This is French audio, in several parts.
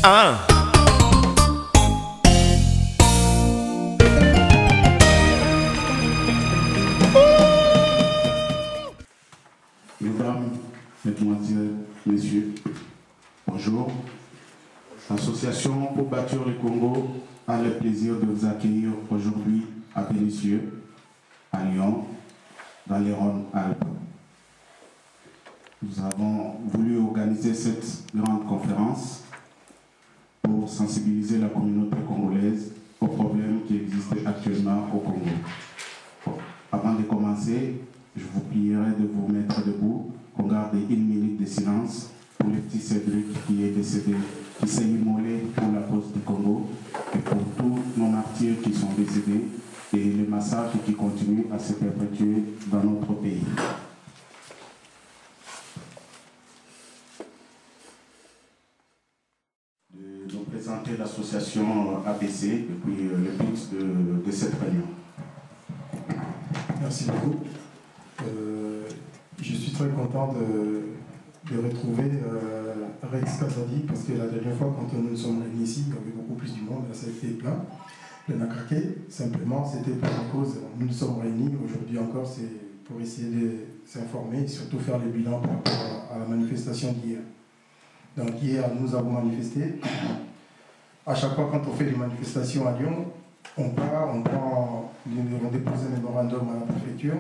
Ah. Mesdames, Mesdemoiselles, Messieurs, bonjour. L'association pour bâtir le Congo a le plaisir de vous accueillir aujourd'hui à Vénissieux, à Lyon, dans les Rhône-Alpes. Nous avons voulu organiser cette grande conférence pour sensibiliser la communauté congolaise aux problèmes qui existent actuellement au Congo. Bon, avant de commencer, je vous prierai de vous mettre debout, qu'on garde 1 minute de silence pour le petit Cédric qui est décédé, qui s'est immolé pour la cause du Congo et pour tous nos martyrs qui sont décédés et le massacre qui continue à se perpétuer dans notre pays. De nous présenter l'association ABC et puis le but de cette réunion. Merci beaucoup. Je suis très content de retrouver Rex Kazadi parce que la dernière fois, quand nous nous sommes réunis ici, il y avait beaucoup plus du monde, là ça a été plein. Le Nakraké, simplement, c'était pour une cause. Nous nous sommes réunis, aujourd'hui encore, c'est pour essayer de s'informer et surtout faire le bilan par rapport à la manifestation d'hier. Donc hier, nous avons manifesté. À chaque fois, quand on fait des manifestations à Lyon, on part, on dépose un mémorandum à la préfecture.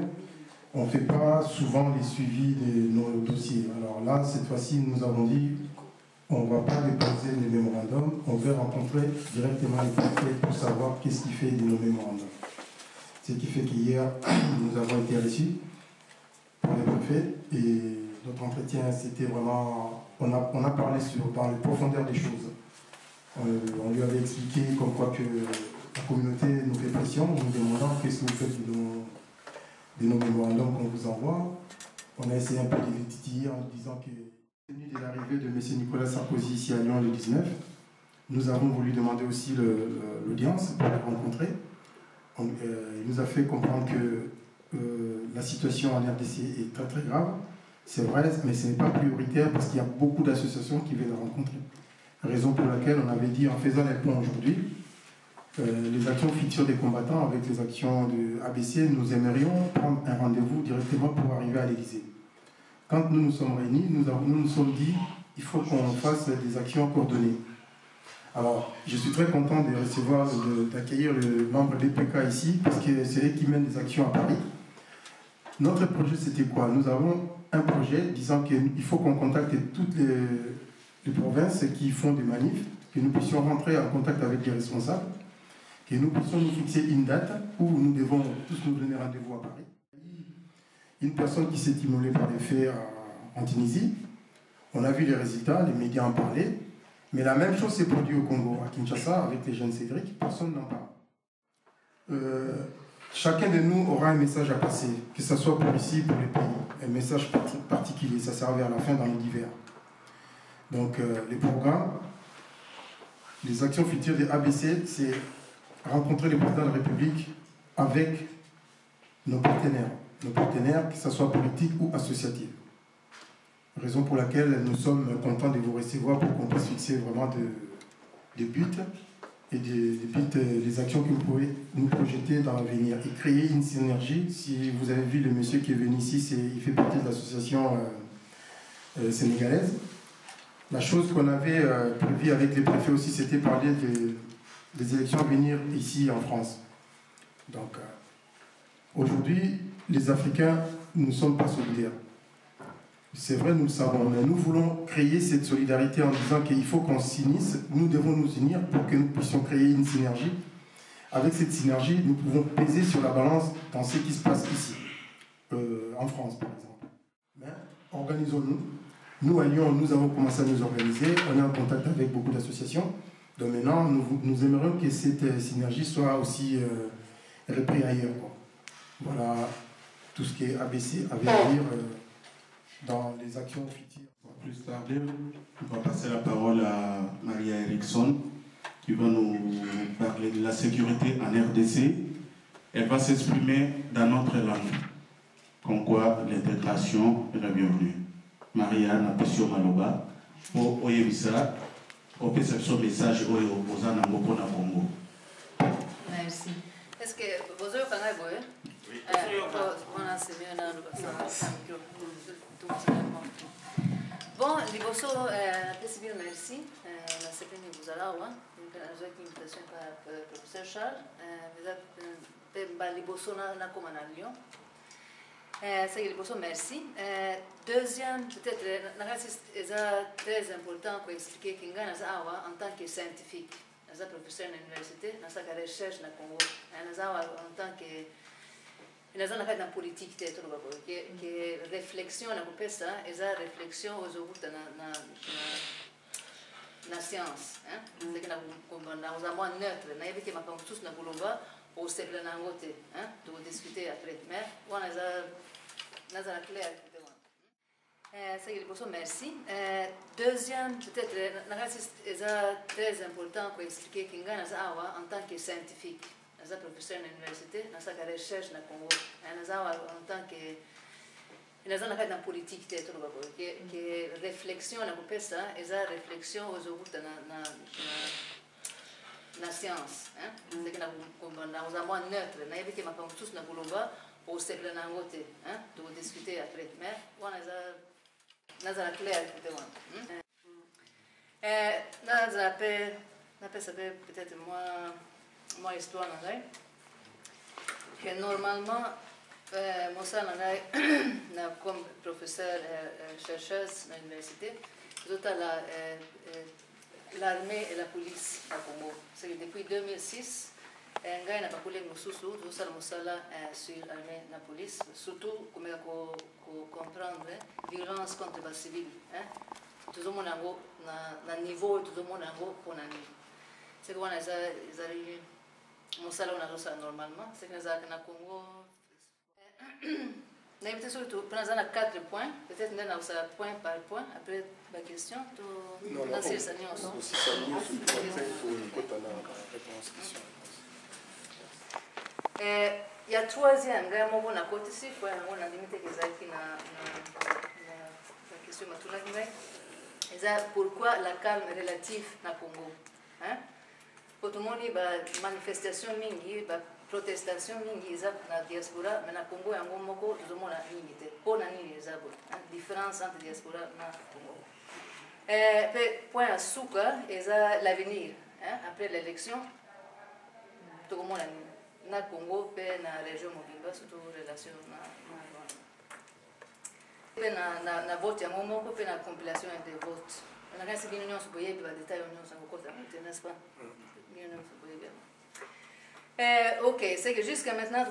On ne fait pas souvent les suivis de nos dossiers. Alors là, cette fois-ci, nous avons dit, on ne va pas déposer les mémorandums, on veut rencontrer directement les préfets pour savoir qu'est-ce qui fait de nos mémorandums. Ce qui fait qu'hier, nous avons été reçus pour les préfets et notre entretien, c'était vraiment... On a parlé dans les profondeurs des choses. On lui avait expliqué comme quoi que la communauté nous fait pression, nous demandant qu'est-ce que vous faites de nos mémorandums qu'on vous envoie. On a essayé un peu de les titiller en disant que, compte tenu de l'arrivée de M. Nicolas Sarkozy ici à Lyon le 19, nous avons voulu demander aussi l'audience pour le rencontrer. Il nous a fait comprendre que la situation en RDC est très très grave. C'est vrai, mais ce n'est pas prioritaire parce qu'il y a beaucoup d'associations qui viennent le rencontrer. Raison pour laquelle on avait dit en faisant les ponts aujourd'hui, les actions futures des combattants avec les actions de ABC, nous aimerions prendre un rendez-vous directement pour arriver à l'Élysée. Quand nous nous sommes réunis, nous nous sommes dit il faut qu'on fasse des actions coordonnées. Alors, je suis très content de recevoir, d'accueillir le membre de l'EPK ici, parce que c'est eux qui mènent des actions à Paris. Notre projet, c'était quoi? Nous avons un projet disant qu'il faut qu'on contacte toutes les provinces qui font des manifs, que nous puissions rentrer en contact avec les responsables, que nous puissions nous fixer une date où nous devons tous nous donner rendez-vous à Paris. Une personne qui s'est immolée par les faits en Tunisie, on a vu les résultats, les médias en parlaient, mais la même chose s'est produite au Congo, à Kinshasa, avec les jeunes Cédric, personne n'en parle. Chacun de nous aura un message à passer, que ce soit pour ici, pour le pays, un message particulier, ça sert vers la fin dans les divers. Donc les programmes, les actions futures des ABC, c'est rencontrer le président de la République avec nos partenaires, que ce soit politiques ou associatifs. Raison pour laquelle nous sommes contents de vous recevoir pour qu'on puisse fixer vraiment des buts et des actions que vous pouvez nous projeter dans l'avenir et créer une synergie. Si vous avez vu le monsieur qui est venu ici, il fait partie de l'association sénégalaise. La chose qu'on avait prévue avec les préfets aussi, c'était parler des élections à venir ici en France. Donc, aujourd'hui, les Africains ne sont pas solidaires. C'est vrai, nous le savons, mais nous voulons créer cette solidarité en disant qu'il faut qu'on s'unisse, nous devons nous unir pour que nous puissions créer une synergie. Avec cette synergie, nous pouvons peser sur la balance dans ce qui se passe ici, en France par exemple. Mais organisons-nous. Nous, à Lyon, nous avons commencé à nous organiser, on est en contact avec beaucoup d'associations. Donc maintenant, nous aimerions que cette synergie soit aussi reprise ailleurs, quoi. Voilà tout ce qui est ABC, à venir dans les actions futures. Plus tard, on va passer la parole à Maria Erickson, qui va nous parler de la sécurité en RDC. Elle va s'exprimer dans notre langue, comme quoi l'intégration est la bienvenue. Maria Napesio Maloba, pour Oyebisa, opesa biso message oyo oza nango mpona Congo. Merci. Est-ce que vous avez parlé boye? Oui. Voilà, c'est mieux là, bon, liboso, président, merci. La seconde vous allez avoir une invitation par le professeur Charles. Vous avez liboso na comme à Lyon. C'est liboso, merci. Deuxième, peut-être, c'est très important pour expliquer qu'il y a en tant que scientifique. Nous sommes professeurs à l'université, nous sommes à la recherche au Congo. Nous sommes en tant que nous sommes dans la politique, que réflexion, c'est une réflexion aujourd'hui dans la science. Nous sommes neutres, nous sommes tous dans le global, au siècle nangote, de discuter après. Mais nous sommes clairs. C'est liboso, merci. Deuxième, peut-être, c'est très important pour expliquer qu'il y a en tant que scientifique. Nous sommes professeurs à l'université, nous sommes à la recherche au Congo. Nous sommes en tant que nous sommes dans la politique, que réflexion, c'est une réflexion aujourd'hui dans la science. Nous sommes neutres, nous sommes tous dans le global, au siècle nangote, de discuter après. Mais nous sommes clairs. Nous avons peut-être moins histoire que normalement, moi, comme professeur chercheuse à l'université, j'ai l'armée et la police à Congo. C'est depuis 2006, on a pas coulé sur l'armée et la police, surtout comme comprendre la violence contre les civils. Tout le monde a un niveau, tout le monde a un niveau. C'est qu'on a normalement, c'est que nous avons au Congo. Nous avons surtout 4 points, peut-être nous avons point par point, après la question. Non, aussi ça il y a troisième, on a côté ici, on a limité les acquis dans la question pourquoi la calme est relative au Congo. Pour tout le monde, il y a des manifestations, des protestations dans la diaspora, mais au Congo, il y a tout le monde a limité. Pour la différence entre la diaspora et le Congo. Point à Souka, c'est l'avenir. Après l'élection, tout le monde a limité. Dans le Congo, dans la région Mobimba, surtout en relation avec la vote, il y a une compilation des votes. On a quand même une union des détails, n'est-ce pas? Ok, c'est que jusqu'à maintenant, à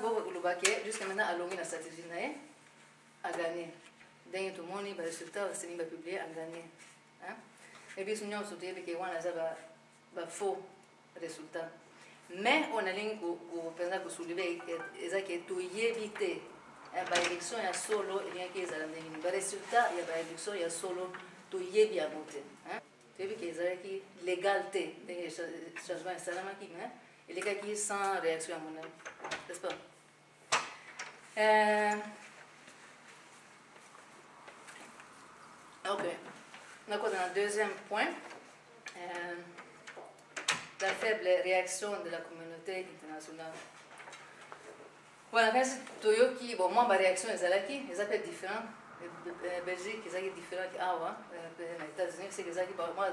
l'ONU, la stratégie a gagné. Dernier tout le monde, le résultat, c'est publié, a gagné. Et puis, l'union soutient que on a faux résultat. Mais on a ligne pour soulever que tout y éviter. L'élection, il y a solo, il y a qui est le résultat, il y a l'élection, il y a solo, tout y est bien monté. Tu vois qu'il y a l'égalité, les changements qui et les gars qui sont sans réaction à mon avis. N'est-ce pas? Ok. On a quoi dans le deuxième point? La faible réaction de la communauté internationale. Voilà, moi, ma réaction est un peu différente. Belgique, c'est différent que les États-Unis, c'est que moi,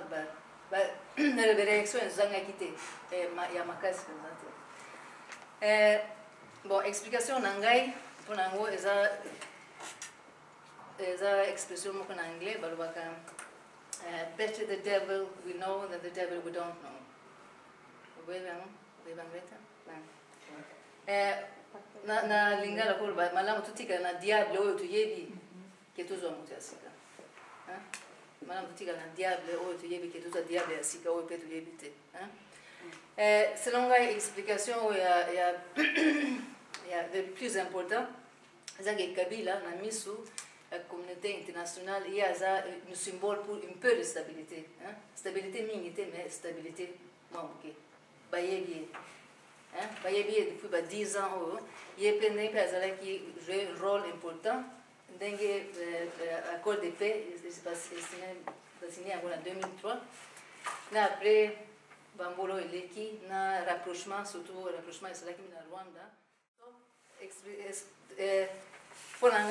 la réaction est quitté. Il y a ma casse. Bon, explication en anglais, pour l'anglais, c'est une expression en anglais, better the devil we know than the devil we don't know. Vous voyez na lingala ko ba malamu tutika na diable oyo tuyebi ke tuzo mutu ya sika malamu tutika na diable oyo tuyebi ke tuzo diable ya sika oyo pe tuyebi te selon la explication il y a le plus important c'est que Kabila na misu la communauté internationale il y a un symbole pour un peu de stabilité stabilité minité mais stabilité manquée bayebi depuis 10 ans, il y a plein de pays qui jouent un rôle important. Dans l'accord de paix, c'est signé en 2003. après Bambolo et Leki, na rapprochement, surtout rapprochement c'est là qui est Rwanda. Pour la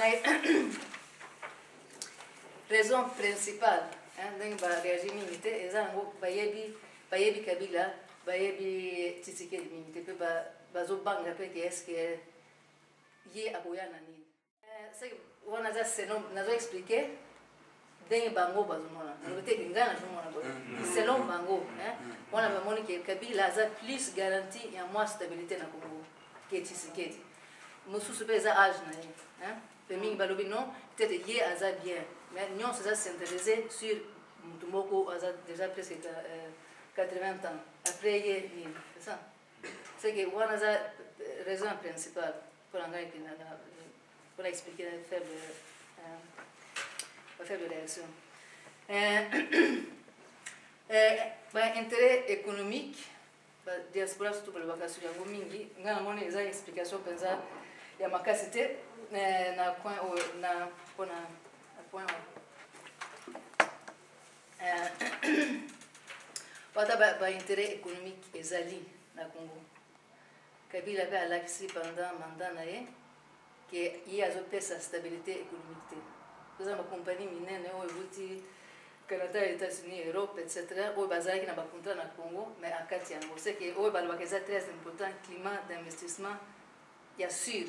raison principale, donc ba régime militaire, ils ont bayebi Kabila, bayebi Tshisekedi militaire, puis bazo banga pe que est-ce que yé aboya nani. C'est on a déjà nazo expliqué. Dengue bango bazumona, nous te ingana jumona bo. Selon bango, on a vraiment que Kabila a plus garantie et moins stabilité na Congo que Tshisekedi. Mosu super za âge na, Feming balobi non, peut-être yé aza bien, mais nous on s'est intéressé sur Mutumoko aza déjà presque 80 ans. Après yé, c'est ça. C'est que on a la raison principale pour pour expliquer la faible réaction. Intérêt économique, diaspora surtout pour le vacation yango mingi, ngana moni eza explication penza ya makasite na point na point Wata ba intérêt économique ezali na Congo. Kabila a l'accès pendant mandat na ye que il y a sa stabilité économique. Vous avez une compagnie minière, vous Canada, États-Unis, Europe, etc. Où bazar qui n'a pas contrat na Congo, mais à Katiango. C'est que où balbakeza très important climat d'investissement, il y a sûr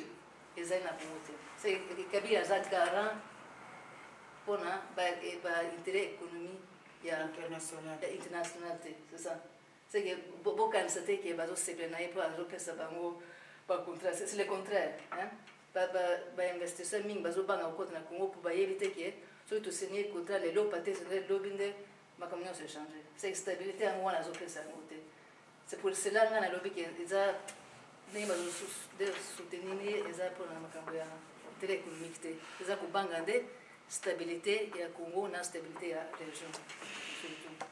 les aides na Congo. C'est que Kabila a garant pour na intérêt économique international, c'est ça. C'est que beaucoup de gens qui bazo se plaindre pour ajouter ça par contrat, c'est le contraire, investisseur ming bazo banga au na Congo pour éviter que soit tout signer contrat les lots patés sur les lobbying ma communion se changer. C'est stabilité en moi ajouter ça côté. C'est pour cela qu'on a lobby que déjà nem bazo soutenir les pour na makambo intérêt économique. Déjà pour banga de stabilité et à Congo na stabilité à région surtout.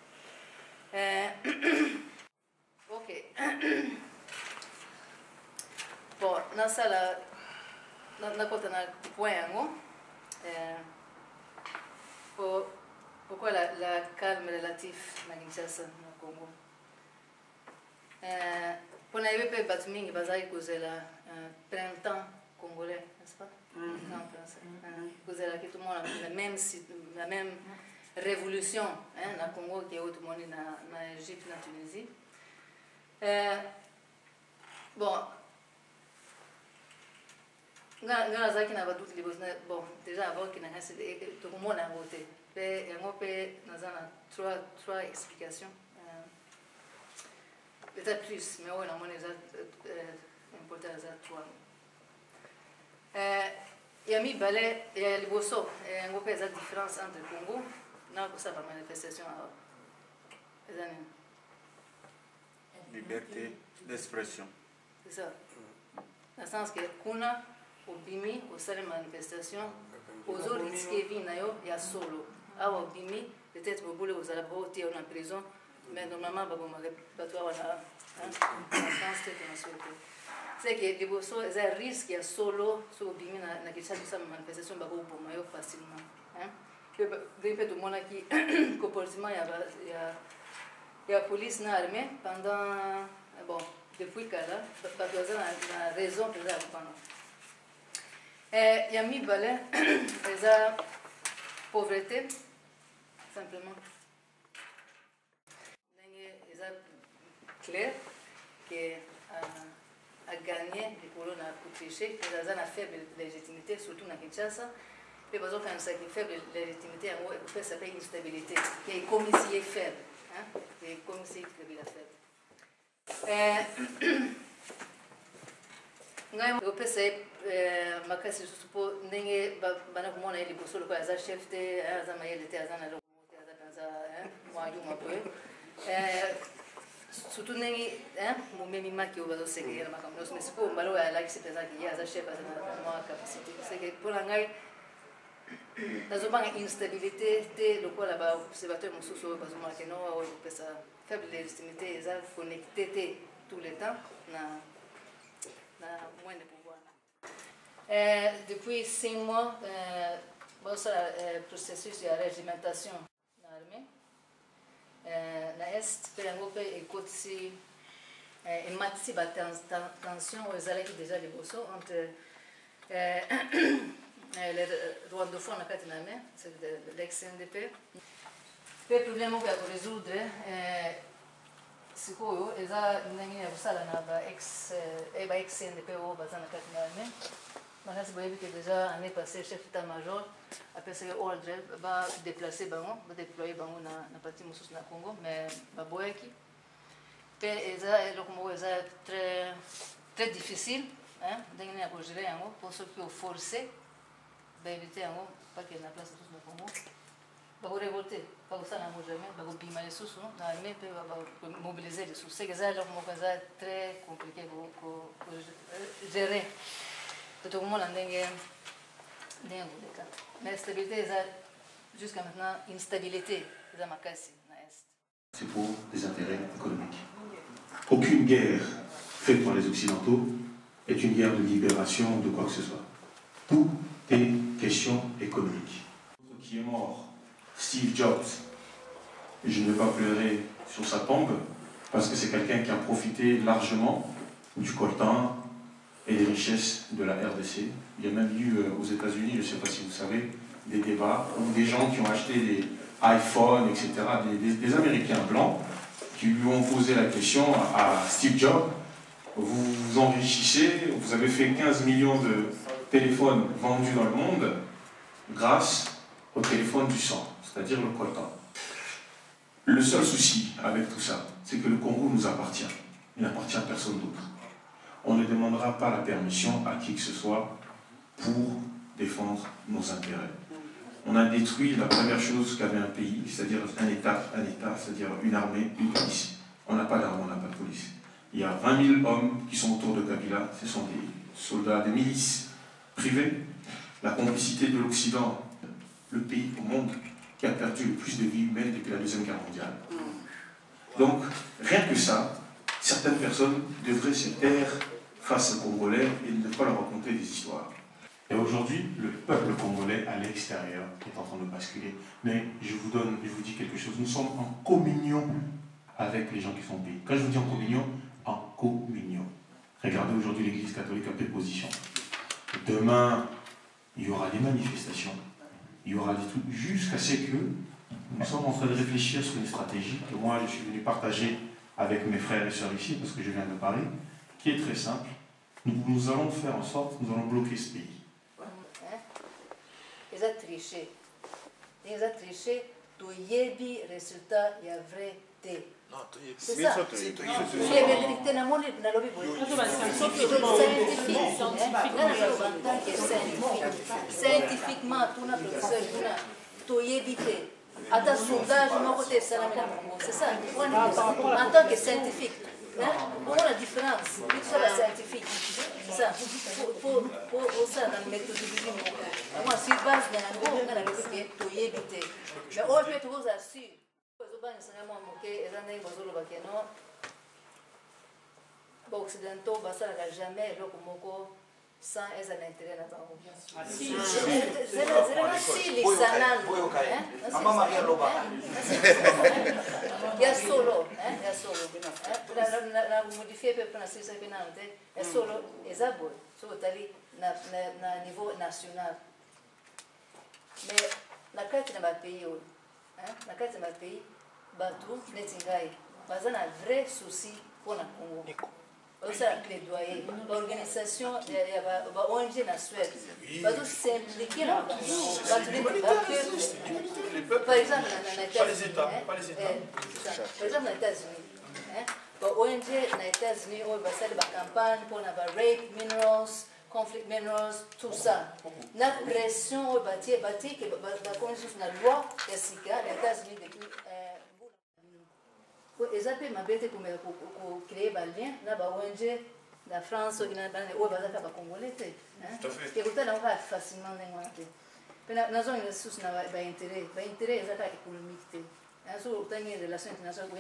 Ok. Bon, dans ça là, dans point pourquoi la calme relative na Kinshasa na Congo. Pour na yebe batmingi bazai kozela printemps congolais, n'est-ce pas? En français. Kozela qui tout le monde la même révolution na Congo qui est tout le monde na Égypte na Tunisie. Bon, ngana zaki na baduti libos na bon déjà avant qu'il n'a pas tout le monde a voté. Et on peut dans trois explications. Peut-être plus, mais on a moins important à trois. Il y a mis balai et il y a les bossos et on peut la différence entre le Congo. Non, ça va manifestation alors. Liberté d'expression. C'est ça. Dans le sens que kuna obimi au sein de manifestation, aux autres risqués vinayo il y a solo. Alors obimi peut-être vous voulez vous allez voter en prison, mais normalement pas toi on a en France c'est que les bossos ils ont risque il y a solo sur obimi na quelque chose de manifestation ba ko mayo facilement. Tout le monde qui comportement il y a police na armée pendant bon depuis là parce que la raison pour ça pendant il y a mis balai la pauvreté simplement il est clair que à gagner les colons à protéger ils ont une faible légitimité surtout dans Kinshasa. Et parce que ça qui faible légitimité, en gros, ça s'appelle une stabilité, qui est comme si est faible. Et comme si il est faible. On peut se makasi supo ndenge bana kumona ili bosolo kwa za chef te za mayele te za na lo te za penza moi yuma peu surtout ndenge mumemi maki obazo sekera makambo mais sipo mbalo ya like se penza ki ya za chef za moi capacité c'est que pour ngai une instabilité le quoi là-bas observateur mosusu bazoma que non on peut ça faible légitimité ils sont connectés tout le temps na moins de pouvoir. Depuis 5 mois bon ça processus de régimentation dans l'armée na est pe yango pe ekotisi ematisi batension oyo ezalaki déjà liboso entre les rwandophones na kati na me l'ex-NDP pe problème moko ya korésoudre sikoyo eza ndenge ya kosala na ba-ex-NDP oyo baza na kati na me makasi boyebi ke déjà année passée chef état-major apesaki ordre badéplace bango badéploye bango na parti mosusu na Congo mais baboyaki mpe eza eloko moko eza très difficile ndenge nini ya kogere yango mpo soki oforce baevite yango bakende na place mosusu na Congo bakorevolte bakosala yango jamais bakobima lisusu na armée mpe bamobilize lisusu seke eza eloko moko eza très compliqué kogere tokomona ndenge koleka mais stabilité eza jusqu'à maintenant instabilité eza makasi na est. C'est pour des intérêts économiques. Aucune guerre faite par les Occidentaux est une guerre de libération de quoi que ce soit. Tout est question économique. Qui est mort, Steve Jobs, je ne vais pas pleurer sur sa tombe parce que c'est quelqu'un qui a profité largement du coltan et des richesses de la RDC. Il y a même eu aux États-Unis, je ne sais pas si vous savez, des débats où des gens qui ont acheté des iPhones, etc., des Américains blancs, qui lui ont posé la question à Steve Jobs, vous vous enrichissez, vous avez fait 15 millions de téléphones vendus dans le monde grâce au téléphone du sang, c'est-à-dire le coltan. Le seul souci avec tout ça, c'est que le Congo nous appartient. Il n'appartient à personne d'autre. On ne demandera pas la permission à qui que ce soit pour défendre nos intérêts. On a détruit la première chose qu'avait un pays, c'est-à-dire un État, c'est-à-dire une armée, une police. On n'a pas d'armée, on n'a pas de police. Il y a 20 000 hommes qui sont autour de Kabila, ce sont des soldats, des milices privées. La complicité de l'Occident, le pays au monde qui a perdu le plus de vies humaines depuis la Deuxième Guerre mondiale. Donc, rien que ça, certaines personnes devraient se taire face aux Congolais et ne pas leur raconter des histoires. Et aujourd'hui, le peuple congolais à l'extérieur est en train de basculer. Mais je vous dis quelque chose. Nous sommes en communion avec les gens qui sont au pays. Quand je vous dis en communion. Regardez aujourd'hui l'Église catholique a pris position. Demain, il y aura des manifestations. Il y aura des trucs jusqu'à ce que nous sommes en train de réfléchir sur une stratégie que moi je suis venu partager avec mes frères et sœurs ici, parce que je viens de Paris, qui est très simple. Nous allons faire en sorte, nous allons bloquer ce pays. Ils ont triché. Ils ont triché. Tu yebi résultat, il y a vrai té. C'est ça. Il y a vérité dans mon livre, dans le scientifiquement, tout n'a professeur, tu yebi té. À ta sondage, mon côté, c'est ça. En tant que scientifique. Pour la différence, il faut la scientifique. C'est ça. Pour ça, dans la méthodologie, moi, si je base dans la on a dit que tu y éviter. Mais on peut vous assurer. Les Occidentaux ne savent jamais sans un intérêt là-dedans. Si les salades, il y a solo, la modifier pour la situation pénale, il y a solo, les abos, sur le niveau national. Mais la carte de ma pays, la carte de ma pays, Batou, Netingaï, il y a un vrai souci pour le Congo. Ça plaidoyer l'organisation ONG na Suède va tout s'impliquer là par exemple aux États-Unis ONG na États-Unis on va faire des campagnes pour la rape minerals conflict minerals tout ça la pression on bâtir que la constitution la loi les États-Unis depuis ils appellent ma bête pour créer des liens. Là, ONG, la France, il y a des Congolais. Et vous avez facilement des mais nous avons des sources d'intérêt. L'intérêt est économique. Nous avons des relations internationales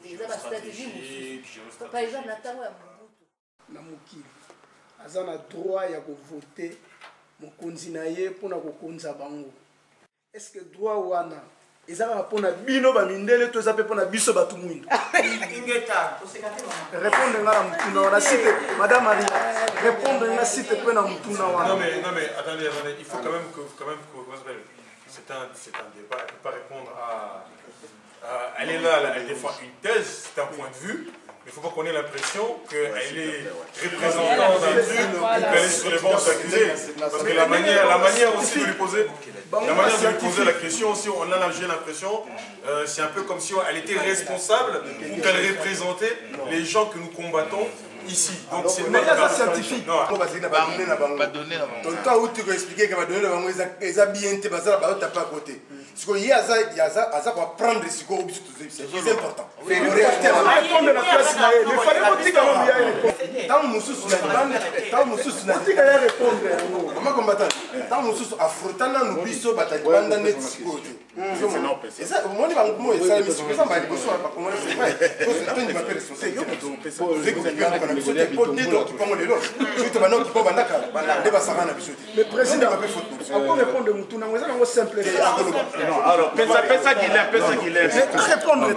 qui sont des stratégies. Par exemple, na mokili aza na droit ya kovote mokonzi na ye mpona kokonza bango. Est-ce que droit wana ezaka mpona bino bamindele to eza mpe mpona biso bato mwindu répondre nga na mutuna wana site madame Marie répondre nga site mpe na mutuna wana. Non mais attendez, il faut quand même que c'est un débat, elle ne peut pas répondre à elle est là, elle défend une thèse, c'est un point de vue. Mais il ne faut pas qu'on ait l'impression qu'elle est représentante d'un truc ou qu'elle est sur les bancs d'accusés. Parce que la manière aussi de lui poser, la question aussi, on a j'ai l'impression, c'est un peu comme si elle était responsable ou qu'elle représentait les gens que nous combattons ici. Donc c'est mais ça scientifique. Non. Pas donner donc toi où tu peux expliquer que va donner les bien te baser là t'as pas à côté. Ce qu'il y a ça pour prendre ce qu'on c'est important. Répondre la place là, il fallait pas dire qu'on y a tant mususu na répondre. Comment combattant tant mususu afrotana no biso batalibanda net sikote. Et ça au moins bango ça mais c'est ça mais bosso pas comment c'est vrai. Parce que tu m'appelles responsable. C'est que tu peux qu'on a biso des potes d'autres qui pomont les lots. Tu te banok qui pomba ndaka de basara na biso. Le président après répondre mutuna ngeza ngo simple. Non, alors, pensa qu'il est. Répondre.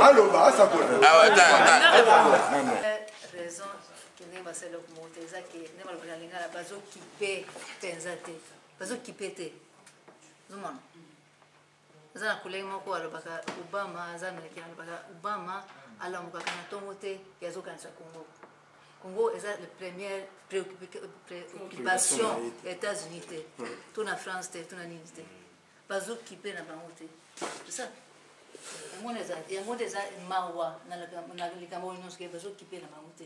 Allô, bah, ça colle. Raison que n'est pas celle que Monteza qui n'est pas le président la base qui paie penzate, base qui pète. Zuma. Zana collègue moko alobaka Obama azaméricain alobaka Obama alamuka kana tomote yazo kanisa Congo. Congo est la première préoccupation des États-Unis. Tout la France, tout la Nigérie. Bazo qui paie la banque. C'est ça. Il y a des mawa dans le Cameroun qui bazo qui paie la banque.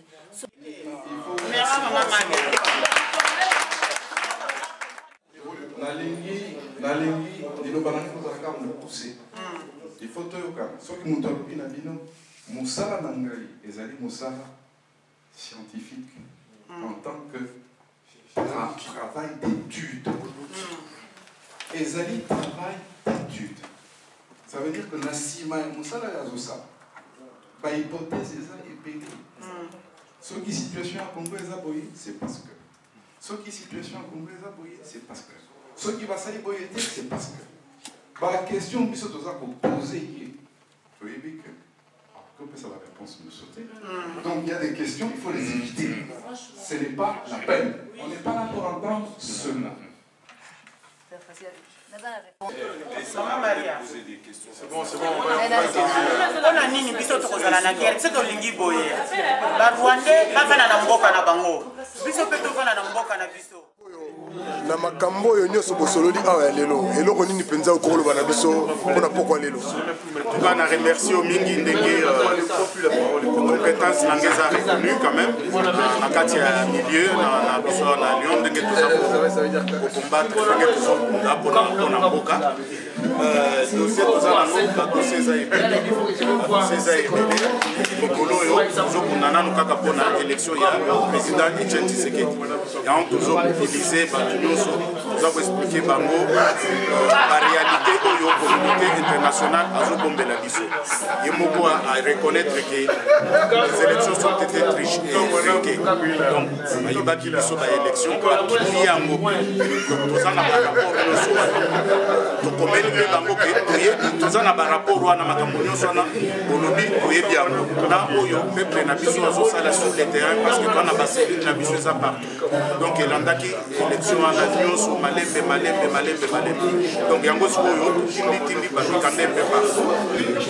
Il faut te yoka. Ce qui nous donne une abino, Moussala Nangali, ezali Moussala scientifique en tant que travail d'étude. Ezali travail d'étude. Ça veut dire que Nassima et Moussala Yazosa, par hypothèse, est payé. Ce qui situation à Congo est aboyé, c'est parce que. Ce qui situation à Congo est aboyé, c'est parce que. Ce qui va s'aller boyer, c'est parce que. La question que nous avons posée, vous voyez que. Comme ça, la réponse nous sauter. Donc il y a des questions, il faut les éviter. Ce n'est pas la peine. On n'est pas là pour entendre cela. C'est bon. On a nini biso to kozala na guerre, c'est to lingi boye. Ba Rwandais ba fana na mboka na bango. Biso pe to fana na mboka na biso. Na makambo yo nyoso bosololi awa lelo eloko nini penza okoloba na biso mpona pokwa lelo On a remercié au Mingi Ndenge compétence langeza reconnue quand même na kati ya milieu na biso na Lyon Ndenge pour combattre Ndenge tozokunda mpona mboka dossier tozala na dossier eza ebele likolo oyo tozokunda nanu kaka mpona élection ya président Etienne Tshisekedi yango tozomobilize bato nyonso toza koexplike bango baréalité oyo communauté internationale azobombela biso ye moko areconnaître que les élections sont été triches et truquées donc bayibaki biso baélection akili yango toza na barapport nyonso tokomeli mpe bango ke toyebi toza na barapport wana makambo nyonso wana olobi toyebi yango na oyo peuple na biso azosala sur le terrain parce que twana baselile na biso eza partout donc elandaki élection wana nyonso malembe donc yango sikoyo tindi bamikande mpe partout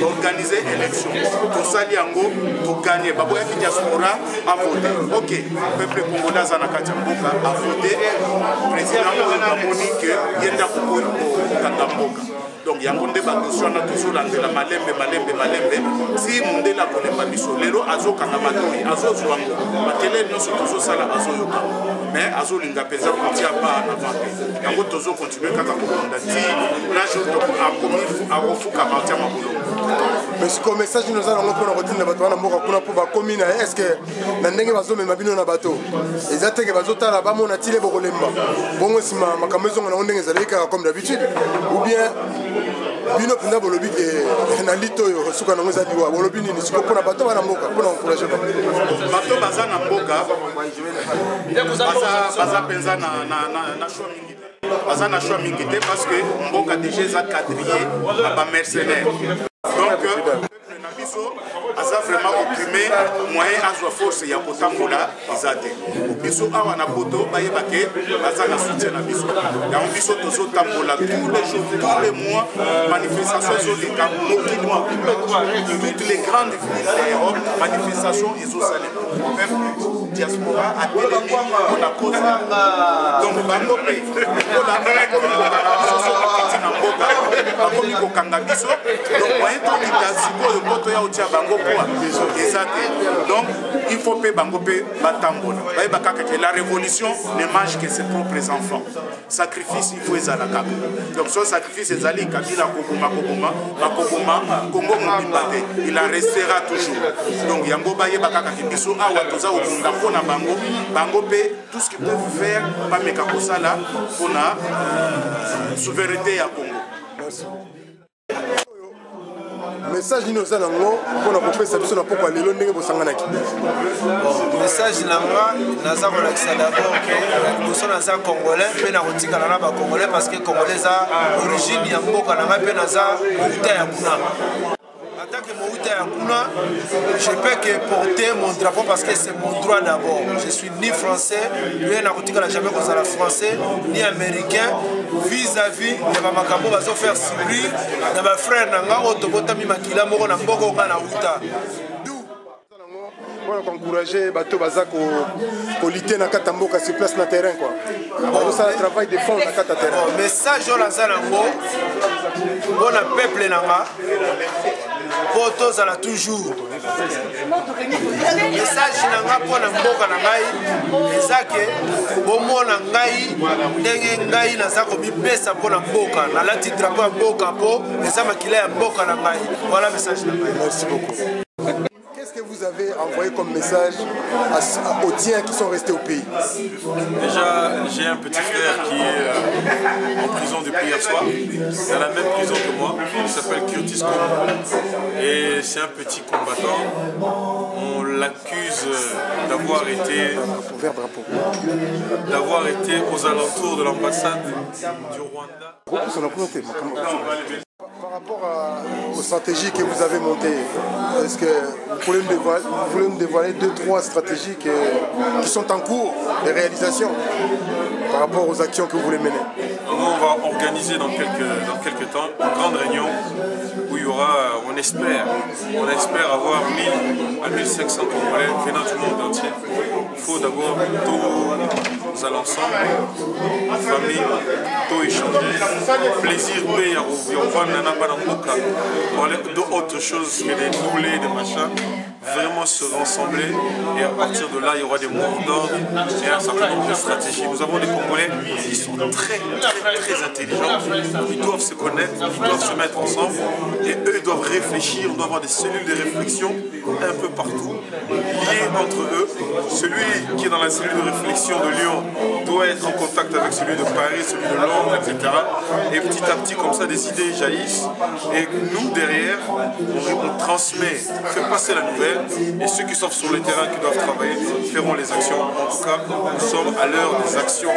organiser élection tosali yango toganye baboyaki diaspora avote ok peuple congolais aza na kati ya mboka avote président oyo bamoni ke ye nde akokokanga mboka donc yango nde badosi wana tozolandela malembe si mondele akolemba biso lelo azokanga matoi azozwa ngo makele nyonso tozosala azoyoka mais azolinga mpenza kotia pa na vante yango tozokontinue kaka kokonda ti na jour akofuka matia mabolongo mais siko message nous allons mpona kotinda bato wana mboka kuna mpo bakomi na est ce que na ndenge bazomema bino na bato eza teke bazotala bamona tile bokolemba bongo nsima makambo ezongo nango ndenge ezalaki kaka comme d'habitude ou bien bino mpenza bolobi ke na lito oyo suka nango eza liwa bolobi nini siko mpona bato bana mboka mpona encourage bato baza na mboka baza mpenza na choix mingi baza na choix mingi te parce que mboka déjà eza quadrillé na bamercenaire. Donc na biso aza vraiment opprimé moyen azwa force ya kotambola eza te. Biso awa na poto bayebake baza na soutien na biso. Yango biso tozotambola tous les jours, tous les mois, manifestation ezoleka mokili mobimba. Toutes les grandes villes d'Europe, manifestation ezosala. Même diaspora atelemi mpona koza. Donc bango mpe bakomi kokanga biso. Donc moyen tokita sikoyo poto ya otia bango poa eza te. Donc il faut pe bango pe batambola. Bayeba kaka que la révolution ne mange que ses propres enfants. Sacrifice il faut ezala kaka. Donc son sacrifice ezali kabila koboma Congo mobimba te. Il en restera toujours. Donc yango bayeba kaka ke biso awa toza okunda mpona bango pe tout ce qu'ils peuvent faire bameka kosala mpona souveraineté ya Congo. Merci. Message nino za nango mpona kopesa biso na poko lelo ndenge bosanganaki. Message nanga naza kolakisa d'abord que liboso naza congolais mpe na kotikala na bacongolais parce que congolais eza origine ya mboka nanga mpe naza mouta ya kuna. En tant que Mouta Yakuna, je peux que porter mon drapeau parce que c'est mon droit d'abord. Je suis ni français, ni jamais français, ni américain, vis-à-vis de ma makambo va se faire subir de ma frère Nanga Otobota Mimakila Moro Namboko Kana Uta. Pour encourager bateau baza ko lutter na katamboka sur place na terrain quoi. Ça le travail de fond na kata terrain. Message au Lazanango. Bon peuple nanga. Poto zala toujours. Message nanga pona mboka na ngai ezake bomona ngai ndenge ngai nazako bipesa pona mboka na lati drapeau ya mboka po eza makila ya mboka na ngai. Voilà message na ngai. Merci beaucoup. Qu'est-ce que vous avez envoyé comme message aux tiens qui sont restés au pays? Déjà, j'ai un petit frère qui est en prison depuis hier soir, dans la même prison que moi, il s'appelle Curtis Kombo. Et c'est un petit combattant. On l'accuse d'avoir été aux alentours de l'ambassade du Rwanda. Par rapport aux stratégies que vous avez montées, est-ce que vous pouvez me dévoiler 2-3 stratégies qui sont en cours de réalisation par rapport aux actions que vous voulez mener? Nous, on va organiser dans quelques temps une grande réunion où il y aura, on espère avoir 1000 à 1500 Congolais venant du monde entier. Il faut d'abord tous aller ensemble, en famille, tout échanger, plaisir, paix, d'autres choses que des boulets, des machins, vraiment se rassembler et à partir de là il y aura des mots d'ordre et un certain nombre de stratégies. Nous avons des Congolais qui sont très intelligents, ils doivent se connaître, ils doivent se mettre ensemble et eux doivent réfléchir, on doit avoir des cellules de réflexion un peu partout, liées entre eux. Celui qui est dans la cellule de réflexion de Lyon doit être en contact avec celui de Paris, celui de Londres, etc. Et petit à petit comme ça des idées jaillissent et nous derrière on transmet, on fait passer la nouvelle et ceux qui sont sur le terrain qui doivent travailler feront les actions. En tout cas, nous sommes à l'heure des actions.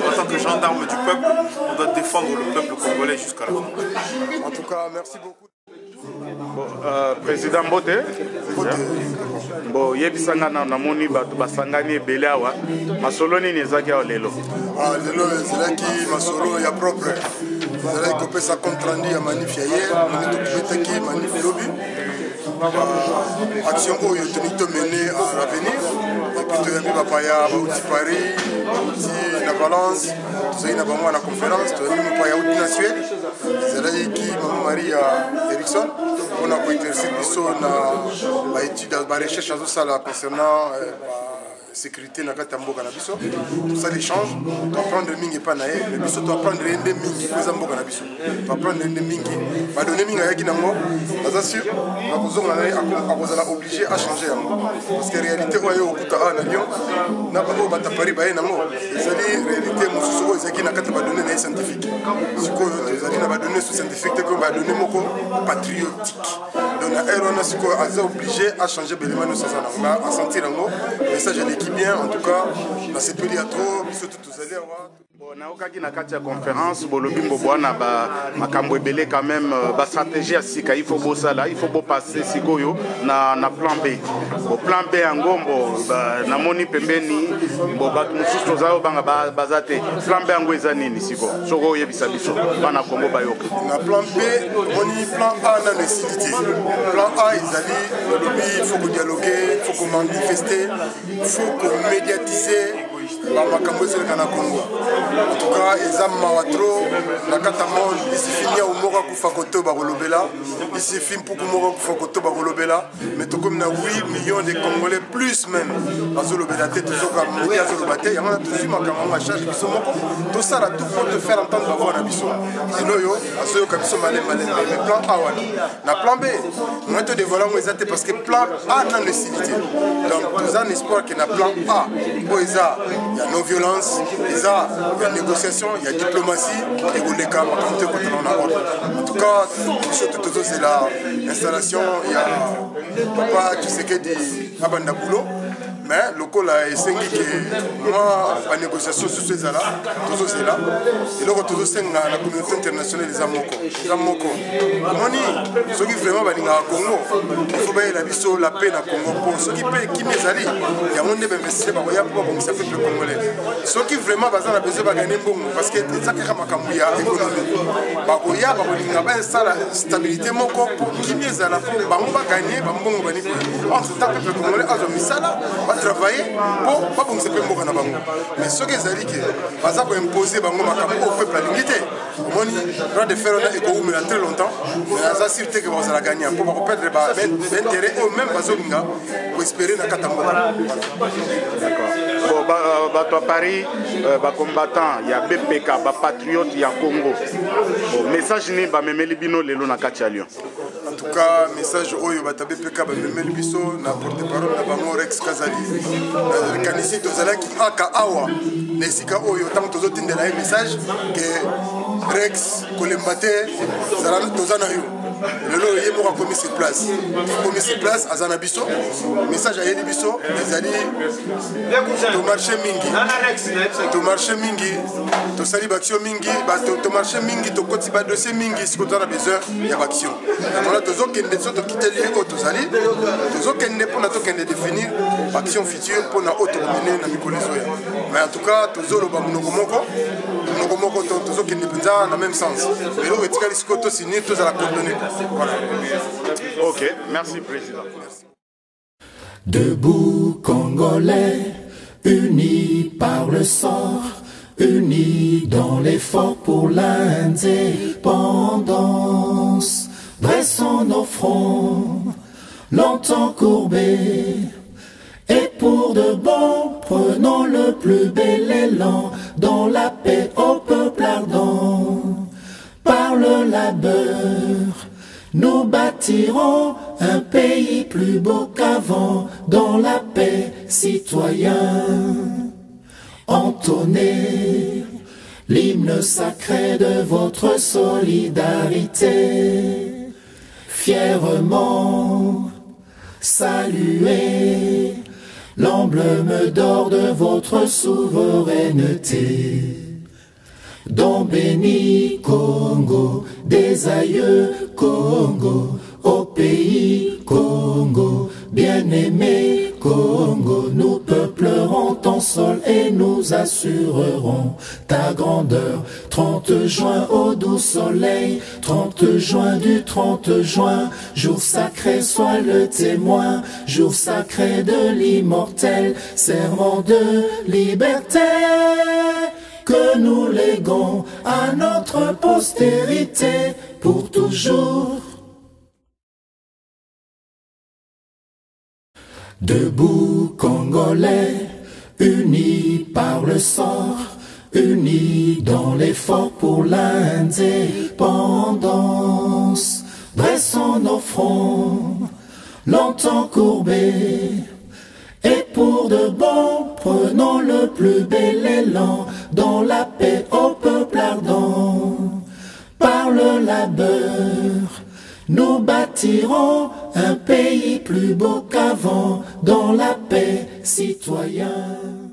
En tant que gendarme du peuple, on doit défendre le peuple congolais jusqu'à la fin. En tout cas, merci beaucoup. Président Mbote, bon, yebisanga na moni bato basangani ebele awa masolo nini ezaki awa lelo? Lelo ezalaki masolo ya propre, ezalaki kopesa compte rendu ya manif ya hier, tokubetaki manif lobi action oyo tolingi tomene à l'avenir epuis toyambi bapaya bauti Paris, bauti na Valence, tozali na bango na conférence, toyambi mopaya auti na Suède ezalaki mama Maria Erickson mpona kointeressir biso na baétude barecherche azosala concernant sécurité na kati ya mboka na biso tosala échange toapprendre mingi epa na ye mais biso toapprendre ye nde mingi po eza mboka na biso toapprendre nde mingi badone mingi ayaki nango aza sur na kozonga na ye akozala obligé a changer yango parce que réalité oyo okuta awa na Lyon na baoyo bata Paris baye nango ezali réalité mosusu oyo ezalaki na kati ya badone na ye scientifique sikoyo ezali na badone so scientifique te koyo badone moko patriotique donc na ere wana sikoyo aza obligé a changer belema nyonso aza nango asentir yango message eleki qui bien, en tout cas, na sepeli à trop, surtout tous allés avoir. naokaki na kati ya conférence bolobi mbobwana makambo ebele quand même bastratégie ya sika il faut bosala il faut bopase sikoyo na plan B plan B yango namoni pembeni bato mosusu toza oyo banga baza te plan B yango eza nini siko soko oyebisa biso bana Congo bayoka na plan B oni plan A na esili te plan A ezali bolobi il faut kodialoguer il faut komanifester il faut komédiatiser makambo ezoleka na Congo. En tout cas, eza mawa trop na kata monde isifini ya umoko akufa koto bakolobela isifi mpuku moko akufa koto bakolobela mais tokomi na 8 millions de Congolais plus même bazolobela te tozoka moti azoloba te yango na tozwi makambo ma charge biso moko tosala tout pour te faire entendre bavoix na biso sino yo azoyoka biso malema mais plan A wana na plan B moi te dévoiler ngo eza te parce que plan A na nécessité donc toza un espoir que na plan A po eza il y a non violence il y a négociation il y a diplomatie et vous les cas en tout cas surtout c'est l'installation il y a papa tu sais que dit abanda boulot mais le col a essayé que moi la négociation sur ces là toujours c'est là et donc toujours c'est la communauté internationale des amoko moni ceux qui vraiment balinga Congo il faut bien la biso la paix na Congo pour ceux qui paient qui mesali il y a monde de investir ba ya pour bon ça fait le congolais ceux qui vraiment bazana besoin ba gagner bon parce que ça ka makambu ya économie ba koya ba kolinga ba sala stabilité moko pour qui mesala pour ba on va gagner ba mbongo bani on se tape le congolais azo misala travailler pour pas pour se faire mboka na bango mais ce que zali que baza ko imposer bango makambo au peuple limité moni droit de faire on a éco mais très longtemps mais ça sûreté que vous allez gagner pour pas perdre ba intérêt ou même bazolinga pour espérer na katambo d'accord bon bato à Paris ba combattant il y a BPK ba patriote il y a Congo bon message ni ba memeli bino lelo na kati ya Lyon. En tout cas, message oyo batabe peka ba memeli biso na porte-parole na bango Rex Kazali. Kanisi tozalaki aka awa nesika oyo tant tozotindela message que Rex kolembate zala tozana yo. Lelo yemo ko commis sur place. Commis sur place azana biso. Message ayeli biso ezali to marché mingi. To marché mingi. To sali action mingi, ba to marché mingi to koti ba dossier mingi ce que tu as besoin il y a action. Voilà tozokende so to quitter les autres ali. Tozokende pour na tokende définir action future pour na auto mener na mikolo zoya. Mais en tout cas tozolo ba munoko moko tozokende penza dans même sens. Mais le etika lisiko to signer tous à la coordonner. Voilà. Ok, merci président. Debout Congolais, unis par le sang, unis dans l'effort pour l'indépendance. Dressons nos fronts, longtemps courbés, et pour de bon, prenons le plus bel élan dans la paix au peuple ardent. Par le labeur, nous bâtirons un pays plus beau qu'avant, dans la paix, citoyens. Entonnez l'hymne sacré de votre solidarité. Fièrement, saluez l'emblème d'or de votre souveraineté. Don béni Congo, des aïeux Congo, au pays Congo, bien-aimé Congo, nous peuplerons ton sol et nous assurerons ta grandeur. 30 juin au doux soleil, 30 juin du 30 juin, jour sacré sois le témoin, jour sacré de l'immortel, serment de liberté que nous léguons à notre postérité pour toujours. Debout Congolais, unis par le sang, unis dans l'effort pour l'indépendance. Dressons nos fronts, longtemps courbés, et pour de bon, prenons le plus bel élan dans la paix au peuple ardent. Par le labeur, nous bâtirons un pays plus beau qu'avant, dans la paix, citoyen.